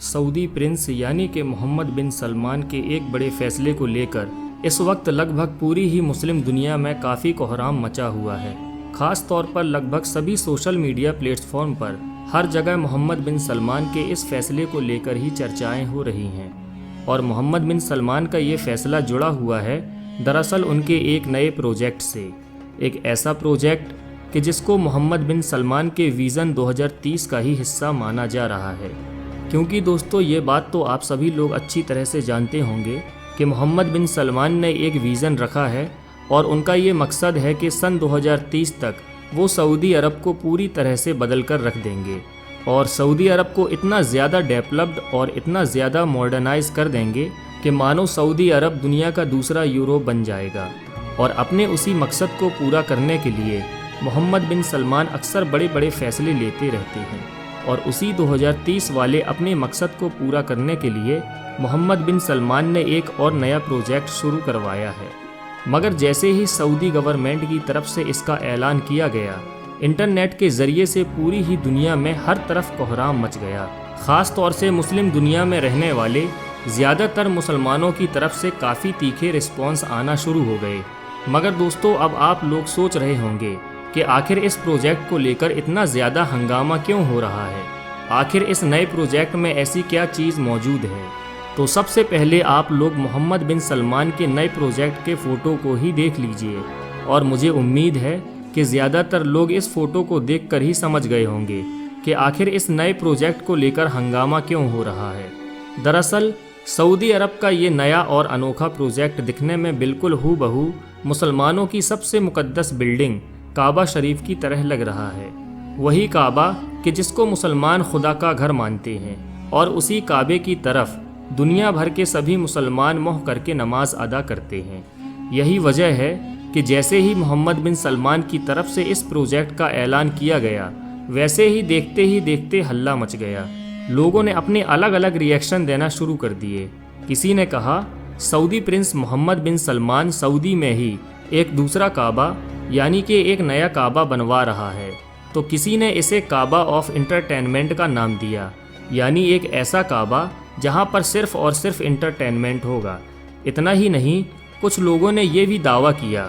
Saudi Prince यानी कि मोहम्मद बिन सलमान के एक बड़े फैसले को लेकर इस वक्त लगभग पूरी ही मुस्लिम दुनिया में काफ़ी कोहराम मचा हुआ है। ख़ास तौर पर लगभग सभी सोशल मीडिया प्लेटफॉर्म पर हर जगह मोहम्मद बिन सलमान के इस फैसले को लेकर ही चर्चाएं हो रही हैं। और मोहम्मद बिन सलमान का ये फैसला जुड़ा हुआ है दरअसल उनके एक नए प्रोजेक्ट से, एक ऐसा प्रोजेक्ट कि जिसको मोहम्मद बिन सलमान के विज़न 2030 का ही हिस्सा माना जा रहा है। क्योंकि दोस्तों ये बात तो आप सभी लोग अच्छी तरह से जानते होंगे कि मोहम्मद बिन सलमान ने एक विज़न रखा है और उनका ये मकसद है कि सन 2030 तक वो सऊदी अरब को पूरी तरह से बदल कर रख देंगे और सऊदी अरब को इतना ज़्यादा डेवलप्ड और इतना ज़्यादा मॉडर्नाइज कर देंगे कि मानो सऊदी अरब दुनिया का दूसरा यूरोप बन जाएगा। और अपने उसी मकसद को पूरा करने के लिए मोहम्मद बिन सलमान अक्सर बड़े बड़े फैसले लेते रहते हैं और उसी 2030 वाले अपने मकसद को पूरा करने के लिए मोहम्मद बिन सलमान ने एक और नया प्रोजेक्ट शुरू करवाया है। मगर जैसे ही सऊदी गवर्नमेंट की तरफ से इसका ऐलान किया गया, इंटरनेट के ज़रिए से पूरी ही दुनिया में हर तरफ कोहराम मच गया। ख़ास तौर से मुस्लिम दुनिया में रहने वाले ज़्यादातर मुसलमानों की तरफ से काफ़ी तीखे रिस्पॉन्स आना शुरू हो गए। मगर दोस्तों अब आप लोग सोच रहे होंगे कि आखिर इस प्रोजेक्ट को लेकर इतना ज़्यादा हंगामा क्यों हो रहा है, आखिर इस नए प्रोजेक्ट में ऐसी क्या चीज़ मौजूद है। तो सबसे पहले आप लोग मोहम्मद बिन सलमान के नए प्रोजेक्ट के फ़ोटो को ही देख लीजिए और मुझे उम्मीद है कि ज़्यादातर लोग इस फ़ोटो को देखकर ही समझ गए होंगे कि आखिर इस नए प्रोजेक्ट को लेकर हंगामा क्यों हो रहा है। दरअसल सऊदी अरब का ये नया और अनोखा प्रोजेक्ट दिखने में बिल्कुल हूबहू मुसलमानों की सबसे मुक़द्दस बिल्डिंग काबा शरीफ की तरह लग रहा है। वही काबा कि जिसको मुसलमान खुदा का घर मानते हैं और उसी काबे की तरफ दुनिया भर के सभी मुसलमान मुँह करके नमाज अदा करते हैं। यही वजह है कि जैसे ही मोहम्मद बिन सलमान की तरफ से इस प्रोजेक्ट का ऐलान किया गया, वैसे ही देखते हल्ला मच गया। लोगों ने अपने अलग अलग रिएक्शन देना शुरू कर दिए। किसी ने कहा सऊदी प्रिंस मोहम्मद बिन सलमान सऊदी में ही एक दूसरा काबा यानी कि एक नया काबा बनवा रहा है, तो किसी ने इसे काबा ऑफ इंटरटेनमेंट का नाम दिया, यानी एक ऐसा काबा जहां पर सिर्फ और सिर्फ इंटरटेनमेंट होगा। इतना ही नहीं, कुछ लोगों ने ये भी दावा किया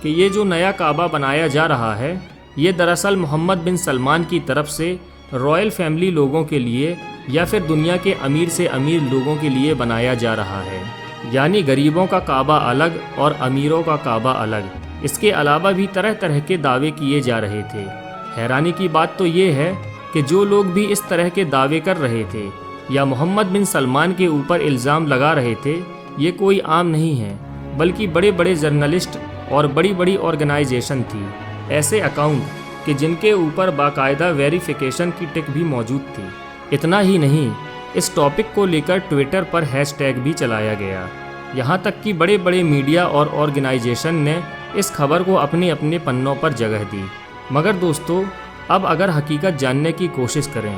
कि ये जो नया काबा बनाया जा रहा है ये दरअसल मोहम्मद बिन सलमान की तरफ से रॉयल फैमिली लोगों के लिए या फिर दुनिया के अमीर से अमीर लोगों के लिए बनाया जा रहा है, यानी गरीबों का काबा अलग और अमीरों का काबा अलग। इसके अलावा भी तरह तरह के दावे किए जा रहे थे। हैरानी की बात तो ये है कि जो लोग भी इस तरह के दावे कर रहे थे या मोहम्मद बिन सलमान के ऊपर इल्ज़ाम लगा रहे थे, ये कोई आम नहीं है, बल्कि बड़े बड़े जर्नलिस्ट और बड़ी बड़ी ऑर्गेनाइजेशन थी, ऐसे अकाउंट कि जिनके ऊपर बाकायदा वेरिफिकेशन की टिक भी मौजूद थी। इतना ही नहीं, इस टॉपिक को लेकर ट्विटर पर हैशटैग भी चलाया गया। यहाँ तक कि बड़े बड़े मीडिया और ऑर्गेनाइजेशन ने इस खबर को अपने अपने पन्नों पर जगह दी। मगर दोस्तों अब अगर हकीकत जानने की कोशिश करें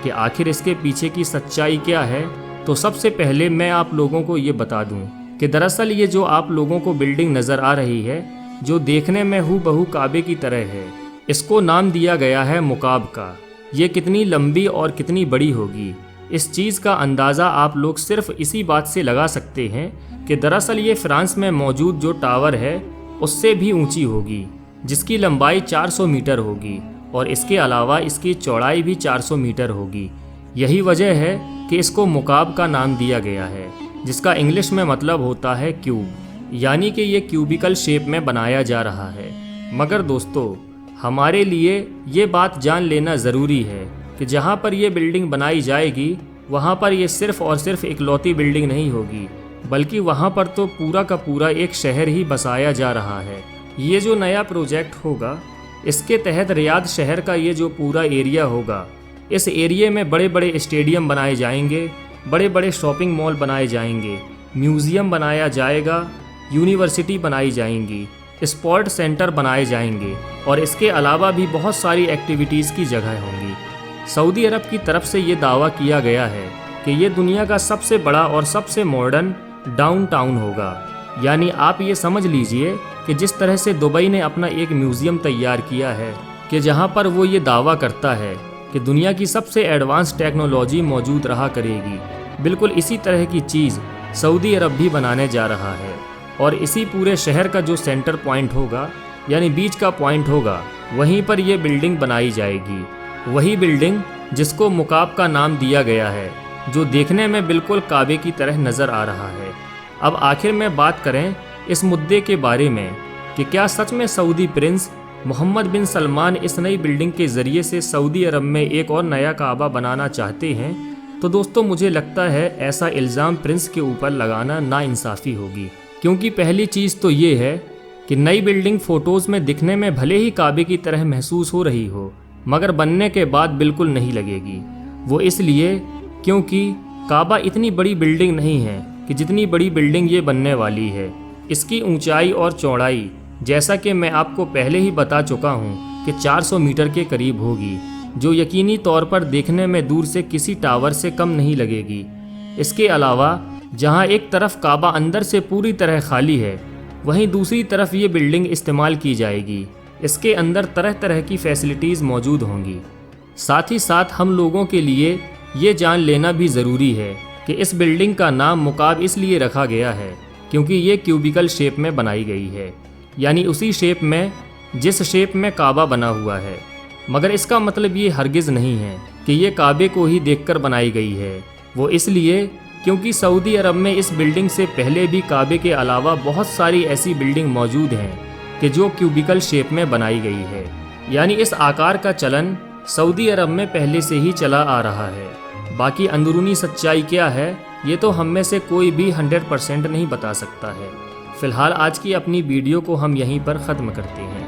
कि आखिर इसके पीछे की सच्चाई क्या है, तो सबसे पहले मैं आप लोगों को ये बता दूं कि दरअसल ये जो आप लोगों को बिल्डिंग नज़र आ रही है, जो देखने में हूबहू काबे की तरह है, इसको नाम दिया गया है मुकाब का। ये कितनी लंबी और कितनी बड़ी होगी, इस चीज़ का अंदाज़ा आप लोग सिर्फ इसी बात से लगा सकते हैं कि दरअसल ये फ्रांस में मौजूद जो टावर है उससे भी ऊंची होगी, जिसकी लंबाई 400 मीटर होगी और इसके अलावा इसकी चौड़ाई भी 400 मीटर होगी। यही वजह है कि इसको मुकाब का नाम दिया गया है, जिसका इंग्लिश में मतलब होता है क्यूब, यानी कि ये क्यूबिकल शेप में बनाया जा रहा है। मगर दोस्तों हमारे लिए ये बात जान लेना ज़रूरी है कि जहाँ पर ये बिल्डिंग बनाई जाएगी वहाँ पर ये सिर्फ़ और सिर्फ इकलौती बिल्डिंग नहीं होगी, बल्कि वहाँ पर तो पूरा का पूरा एक शहर ही बसाया जा रहा है। ये जो नया प्रोजेक्ट होगा, इसके तहत रियाद शहर का ये जो पूरा एरिया होगा, इस एरिया में बड़े बड़े स्टेडियम बनाए जाएंगे, बड़े बड़े शॉपिंग मॉल बनाए जाएंगे, म्यूज़ियम बनाया जाएगा, यूनिवर्सिटी बनाई जाएंगी, स्पोर्ट सेंटर बनाए जाएंगे और इसके अलावा भी बहुत सारी एक्टिविटीज़ की जगह होंगी। सऊदी अरब की तरफ से ये दावा किया गया है कि ये दुनिया का सबसे बड़ा और सबसे मॉडर्न डाउनटाउन होगा। यानी आप ये समझ लीजिए कि जिस तरह से दुबई ने अपना एक म्यूज़ियम तैयार किया है कि जहाँ पर वो ये दावा करता है कि दुनिया की सबसे एडवांस टेक्नोलॉजी मौजूद रहा करेगी। बिल्कुल इसी तरह की चीज़ सऊदी अरब भी बनाने जा रहा है और इसी पूरे शहर का जो सेंटर पॉइंट होगा यानी बीच का पॉइंट होगा, वहीं पर यह बिल्डिंग बनाई जाएगी। वही बिल्डिंग जिसको मुकाब का नाम दिया गया है, जो देखने में बिल्कुल काबे की तरह नज़र आ रहा है। अब आखिर में बात करें इस मुद्दे के बारे में कि क्या सच में सऊदी प्रिंस मोहम्मद बिन सलमान इस नई बिल्डिंग के ज़रिए से सऊदी अरब में एक और नया काबा बनाना चाहते हैं, तो दोस्तों मुझे लगता है ऐसा इल्ज़ाम प्रिंस के ऊपर लगाना नाइंसाफ़ी होगी। क्योंकि पहली चीज़ तो ये है कि नई बिल्डिंग फ़ोटोज़ में दिखने में भले ही काबे की तरह महसूस हो रही हो, मगर बनने के बाद बिल्कुल नहीं लगेगी। वो इसलिए क्योंकि काबा इतनी बड़ी बिल्डिंग नहीं है कि जितनी बड़ी बिल्डिंग ये बनने वाली है। इसकी ऊंचाई और चौड़ाई जैसा कि मैं आपको पहले ही बता चुका हूँ कि 400 मीटर के करीब होगी, जो यकीनी तौर पर देखने में दूर से किसी टावर से कम नहीं लगेगी। इसके अलावा जहाँ एक तरफ काबा अंदर से पूरी तरह खाली है, वहीं दूसरी तरफ ये बिल्डिंग इस्तेमाल की जाएगी। इसके अंदर तरह तरह की फैसिलिटीज़ मौजूद होंगी। साथ ही साथ हम लोगों के लिए ये जान लेना भी ज़रूरी है कि इस बिल्डिंग का नाम मुकाब इसलिए रखा गया है क्योंकि ये क्यूबिकल शेप में बनाई गई है, यानी उसी शेप में जिस शेप में काबा बना हुआ है। मगर इसका मतलब ये हरगिज़ नहीं है कि ये काबे को ही देखकर बनाई गई है। वो इसलिए क्योंकि सऊदी अरब में इस बिल्डिंग से पहले भी काबे के अलावा बहुत सारी ऐसी बिल्डिंग मौजूद हैं कि जो क्यूबिकल शेप में बनाई गई है, यानी इस आकार का चलन सऊदी अरब में पहले से ही चला आ रहा है। बाकी अंदरूनी सच्चाई क्या है, ये तो हम में से कोई भी 100% नहीं बता सकता है। फ़िलहाल आज की अपनी वीडियो को हम यहीं पर ख़त्म करते हैं।